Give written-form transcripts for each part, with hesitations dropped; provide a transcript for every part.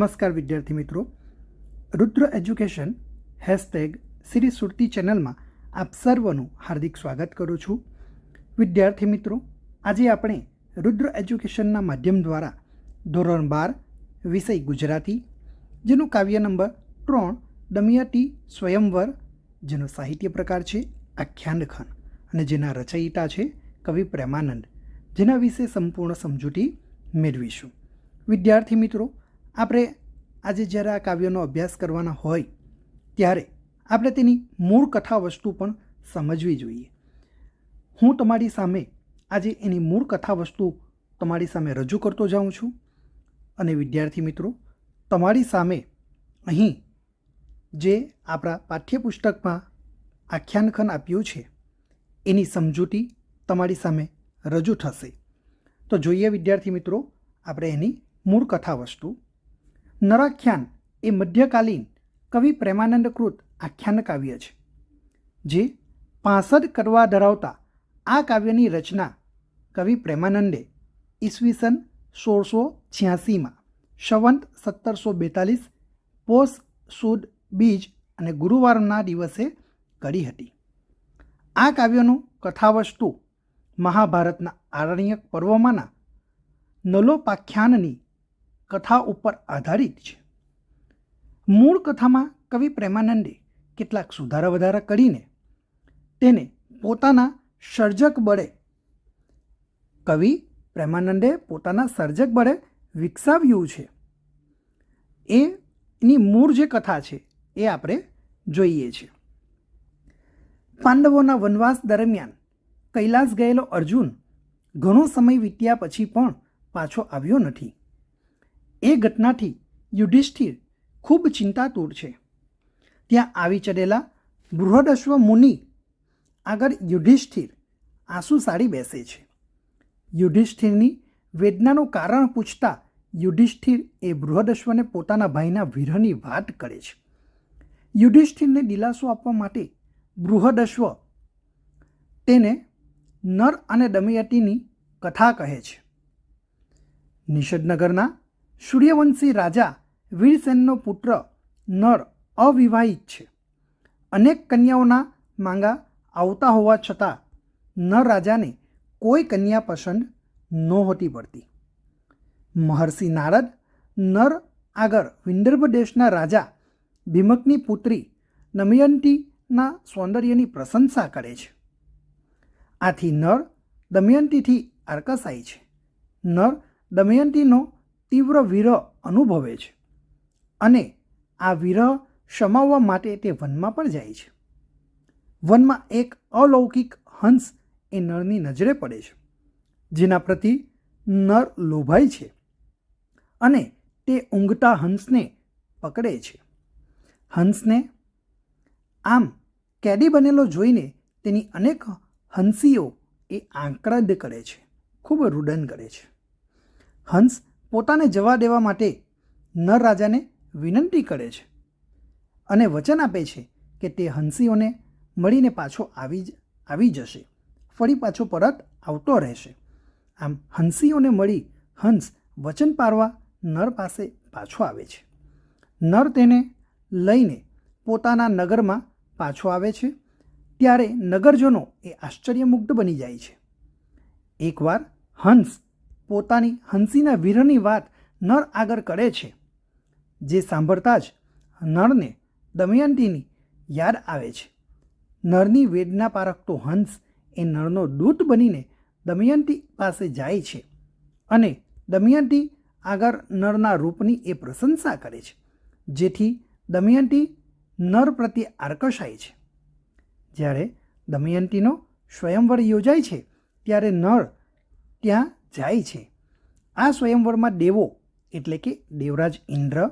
નમસ્કાર વિદ્યાર્થી મિત્રો, રુદ્ર એજ્યુકેશન હેશટેગ શ્રી સુરતી ચેનલમાં આપ સર્વનું હાર્દિક સ્વાગત કરું છું. વિદ્યાર્થી મિત્રો, આજે આપણે રુદ્ર એજ્યુકેશનના માધ્યમ દ્વારા ધોરણ 12 વિષય ગુજરાતી, જેનું કાવ્ય નંબર 3 દમયંતી સ્વયંવર, જેનો સાહિત્ય પ્રકાર છે આખ્યાનખંડ અને જેના રચયિતા છે કવિ પ્રેમાનંદ, જેના વિશે સંપૂર્ણ સમજૂતી મેળવીશું. વિદ્યાર્થી મિત્રો, આપણે આજે જ્યારે આ કાવ્યનો અભ્યાસ કરવાના હોય ત્યારે આપણે તેની મૂળ કથા વસ્તુ પણ સમજવી જોઈએ. હું તમારી સામે આજે એની મૂળ કથા વસ્તુ તમારી સામે રજૂ કરતો જાઉં છું. અને વિદ્યાર્થી મિત્રો, તમારી સામે અહીં જે આપણા પાઠ્યપુસ્તકમાં આખ્યાનખંડ આપ્યું છે એની સમજૂતી તમારી સામે રજૂ થશે. તો જોઈએ વિદ્યાર્થી મિત્રો આપણે એની મૂળ કથા વસ્તુ. નરાખ્યાન એ મધ્યકાલીન કવિ પ્રેમાનંદકૃત આખ્યાન કાવ્ય છે, જે 65 કરવા ધરાવતા આ કાવ્યની રચના કવિ પ્રેમાનંદે ઈસવીસન 1686માં સંવંત 1742 પોષ સુદ બીજ અને ગુરુવારના દિવસે કરી હતી. આ કાવ્યનું કથાવસ્તુ મહાભારતના આરણ્યક પર્વમાંના નલોપાખ્યાનની કથા ઉપર આધારિત છે. મૂળ કથામાં કવિ પ્રેમાનંદે કેટલાક સુધારા વધારા કરીને તેને પોતાના સર્જક બળે વિકસાવ્યું છે. એની મૂળ જે કથા છે એ આપણે જોઈએ છીએ. પાંડવોના વનવાસ દરમિયાન કૈલાસ ગયેલો અર્જુન ઘણો સમય વીત્યા પછી પણ પાછો આવ્યો નથી. એ ઘટનાથી યુધિષ્ઠિર ખૂબ ચિંતાતુર છે. ત્યાં આવી ચડેલા બૃહદશ્વ મુનિ આગળ યુધિષ્ઠિર આંસુ સાડી બેસે છે. યુધિષ્ઠિરની વેદનાનું કારણ પૂછતા યુધિષ્ઠિર એ બૃહદશ્વને પોતાના ભાઈના વિરહની વાત કરે છે. યુધિષ્ઠિરને દિલાસો આપવા માટે બૃહદશ્વ તેને નર અને દમયંતીની કથા કહે છે. નિષદનગરના સૂર્યવંશી રાજા વીરસેનનો પુત્ર નર અવિવાહિત છે. અનેક કન્યાઓના માંગા આવતા હોવા છતાં નર રાજાને કોઈ કન્યા પસંદ નહોતી પડતી. મહર્ષિ નારદ નર આગળ વિંદર્ભ દેશના રાજા ભીમકની પુત્રી દમયંતીના સૌંદર્યની પ્રશંસા કરે છે. આથી નર દમયંતીથી આકર્ષાય છે. નર દમયંતીનો તીવ્ર વિરહ અનુભવે છે અને આ વિરહ શમાવવા માટે તે વનમાં પણ જાય છે. વનમાં એક અલૌકિક હંસ એ નરની નજરે પડે છે, જેના પ્રતિ નર લોભાય છે અને તે ઊંઘતા હંસને પકડે છે. હંસને આમ કેદી બનેલો જોઈને તેની અનેક હંસીઓ એ આક્રંદ કરે છે, ખૂબ રુદન કરે છે. હંસ પોતાને જવા દેવા માટે નર રાજાને વિનંતી કરે છે અને વચન આપે છે કે તે હંસીઓને મળીને પાછો આવી જશે, ફરી પાછો પરત આવતો રહેશે. આમ હંસીઓને મળી હંસ વચન પાળવા નર પાસે પાછો આવે છે. નર તેને લઈને પોતાના નગરમાં પાછો આવે છે. ત્યારે નગરજનો એ આશ્ચર્યમુગ્ધ બની જાય છે. એકવાર હંસ પોતાની હંસીના વિરહની વાત નર આગળ કરે છે, જે સાંભળતા જ નરને દમયંતીની યાદ આવે છે. નરની વેદના પારખતો હંસ એ નરનો દૂત બનીને દમયંતી પાસે જાય છે અને દમયંતી આગળ નરના રૂપની એ પ્રશંસા કરે છે, જેથી દમયંતી નર પ્રત્યે આકર્ષાય છે. જ્યારે દમયંતીનો સ્વયંવર યોજાય છે ત્યારે નર ત્યાં જાય છે. આ સ્વયંવરમાં દેવો એટલે કે દેવરાજ ઇન્દ્ર,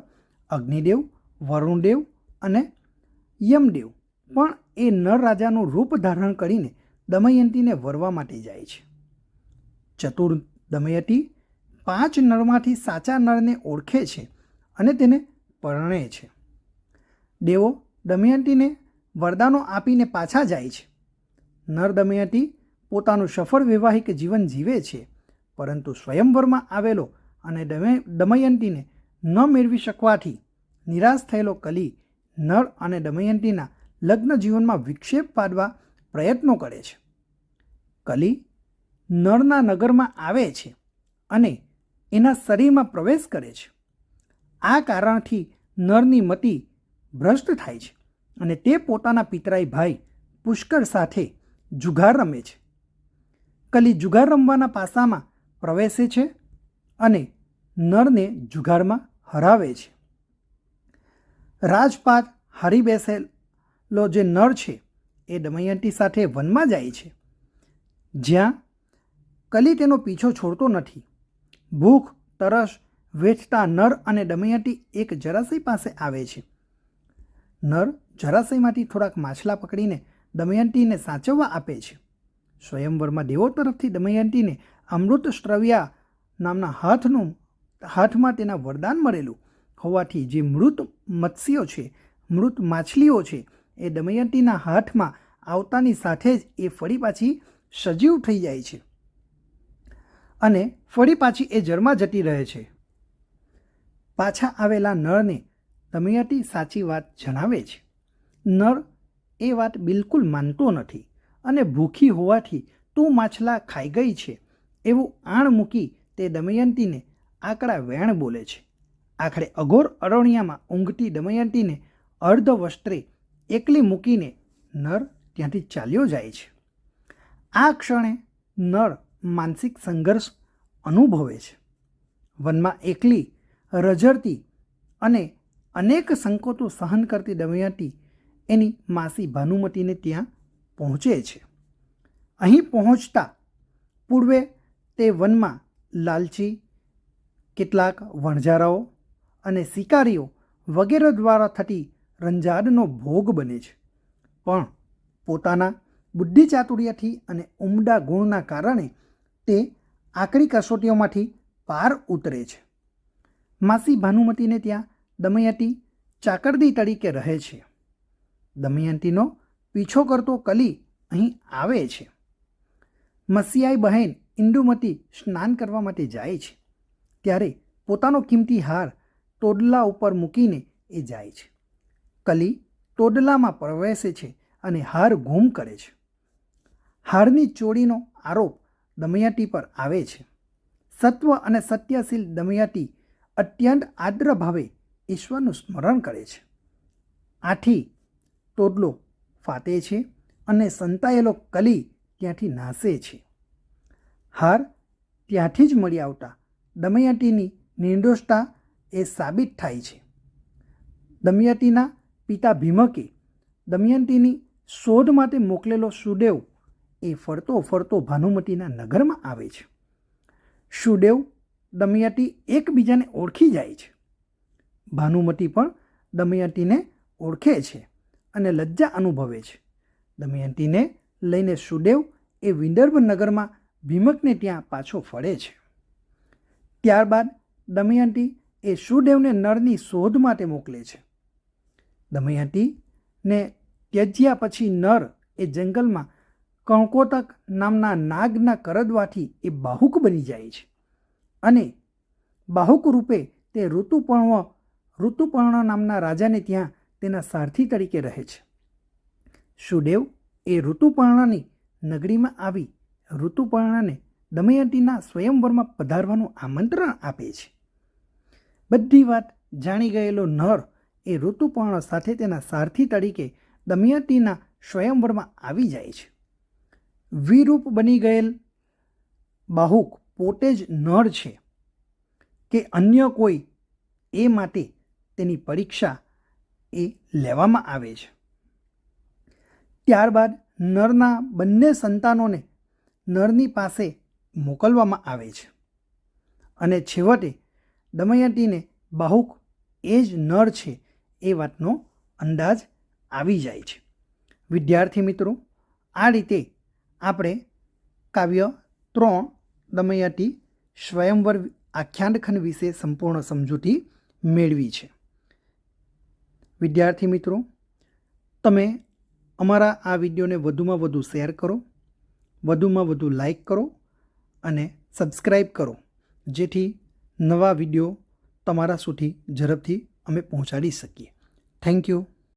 અગ્નિદેવ, વરુણદેવ અને યમદેવ પણ એ નર રાજાનું રૂપ ધારણ કરીને દમયંતીને વરવા માટે જાય છે. ચતુર દમયંતી 5 નરમાંથી સાચા નરને ઓળખે છે અને તેને પરણે છે. દેવો દમયંતીને વરદાનો આપીને પાછા જાય છે. નર દમયંતી પોતાનું સફળ વૈવાહિક જીવન જીવે છે, પરંતુ સ્વયંવરમાં આવેલો અને દમયંતીને ન મેળવી શકવાથી નિરાશ થયેલો કલી નળ અને દમયંતીના લગ્ન જીવનમાં વિક્ષેપ પાડવા પ્રયત્નો કરે છે. કલી નળના નગરમાં આવે છે અને એના શરીરમાં પ્રવેશ કરે છે. આ કારણથી નળની મતિ ભ્રષ્ટ થાય છે અને તે પોતાના પિતરાઈ ભાઈ પુષ્કર સાથે જુગાર રમે છે. કલી જુગાર રમવાના પાસામાં પ્રવેશે છે અને નળને જુગારમાં હરાવે છે. રાજપાટ હારી બેસેલો જે નળ છે એ દમયંતી સાથે વનમાં જાય છે, જ્યાં કલી તેનો પીછો છોડતો નથી. ભૂખ તરસ વેઠતા નર અને દમયંતી એક જરાસય પાસે આવે છે. નર જરાસયમાંથી થોડાક માછલા પકડીને દમયંતીને સાચવવા આપે છે. સ્વયંવરમાં દેવો તરફથી દમયંતીને અમૃત સ્ત્રવ્યા નામના હાથમાં તેના વરદાન મળેલું હોવાથી જે મૃત મત્સ્યો છે, મૃત માછલીઓ છે, એ દમયંતીના હાથમાં આવતાની સાથે જ એ ફરી પાછી સજીવ થઈ જાય છે અને ફરી પાછી એ જળમાં જતી રહે છે. પાછા આવેલા નળને દમયંતી સાચી વાત જણાવે છે. નળ એ વાત બિલકુલ માનતો નથી અને ભૂખી હોવાથી તું માછલા ખાઈ ગઈ છે એવું આણ મૂકી તે દમયંતીને આકડા વેણ બોલે છે. આખરે અઘોર અરણ્યમાં ઊંઘતી દમયંતીને અર્ધ વસ્ત્રે એકલી મૂકીને નર ત્યાંથી ચાલ્યો જાય છે. આ ક્ષણે નર માનસિક સંઘર્ષ અનુભવે છે. વનમાં એકલી રઝળતી અને અનેક સંકોચો સહન કરતી દમયંતી એની માસી ભાનુમતીને ત્યાં પહોંચે છે. અહીં પહોંચતા પૂર્વે તે વનમાં લાલચી કેટલાક વણઝારાઓ અને શિકારીઓ વગેરે દ્વારા થતી રંજાડનો ભોગ બને છે, પણ પોતાના બુદ્ધિ ચાતુર્યથી અને ઉમદા ગુણના કારણે તે આકરી કસોટીઓમાંથી પાર ઉતરે છે. માસી ભાનુમતીને ત્યાં દમયંતી ચાકરદી તરીકે રહે છે. દમયંતીનો પીછો કરતો કલી અહીં આવે છે. મસિયાઈ બહેન ઇન્દુમતી સ્નાન કરવા માટે જાય છે, ત્યારે પોતાનો કિંમતી હાર ટોડલા ઉપર મૂકીને એ જાય છે. કલી ટોડલામાં પ્રવેશે છે અને હાર ગુમ કરે છે. હારની ચોરીનો આરોપ દમયંતી પર આવે છે. સત્વ અને સત્યશીલ દમયંતી અત્યંત આદ્ર ભાવે ઈશ્વરનું સ્મરણ કરે છે. આથી ટોડલો ફાટે છે અને સંતાયેલો કલી ત્યાંથી નાસે છે. હાર ત્યાંથી જ મળી આવતા દમયંતીની નિર્દોષતા એ સાબિત થાય છે. દમયંતીના પિતા ભીમકે દમયંતીની શોધ માટે મોકલેલો સુદેવ એ ફરતો ફરતો ભાનુમતીના નગરમાં આવે છે. સુદેવ દમયંતી એકબીજાને ઓળખી જાય છે. ભાનુમતી પણ દમયંતીને ઓળખે છે અને લજ્જા અનુભવે છે. દમયંતીને લઈને સુદેવ એ વિદર્ભ નગરમાં ભીમકને ત્યાં પાછો ફરે છે. ત્યારબાદ દમયંતી એ સુદેવને નળની શોધ માટે મોકલે છે. દમયંતીને ત્યજ્યા પછી નર એ જંગલમાં કંકોતક નામના નાગના કરડવાથી એ બાહુક બની જાય છે અને બાહુક રૂપે તે ઋતુપર્ણ નામના રાજાને ત્યાં તેના સારથી તરીકે રહે છે. સુદેવ એ ઋતુપર્ણની નગરીમાં આવી ઋતુપર્ણને દમયંતીના સ્વયંવરમાં પધારવાનું આમંત્રણ આપે છે. બધી વાત જાણી ગયેલો નર એ ઋતુપર્ણ સાથે તેના સારથી તરીકે દમયંતીના સ્વયંવરમાં આવી જાય છે. વિરૂપ બની ગયેલ બાહુક પોતે જ નર છે કે અન્ય કોઈ એ માટે તેની પરીક્ષા એ લેવામાં આવે છે. ત્યારબાદ નરના બંને સંતાનોને નરની પાસે મોકલવામાં આવે છે અને છેવટે દમયંતીને બાહુક એ જ નર છે એ વાતનો અંદાજ આવી જાય છે. વિદ્યાર્થી મિત્રો, આ રીતે આપણે કાવ્ય 3 દમયંતી સ્વયંવર આખ્યાનખંડ વિશે સંપૂર્ણ સમજૂતી મેળવી છે. વિદ્યાર્થી મિત્રો, તમે અમારા આ વિડીયોને વધુમાં વધુ શેર કરો, વધુમાં વધુ લાઈક કરો અને સબસ્ક્રાઈબ કરો, જેથી નવા વિડીયો તમારા સુધી ઝડપથી અમે પહોંચાડી શકીએ. Thank you.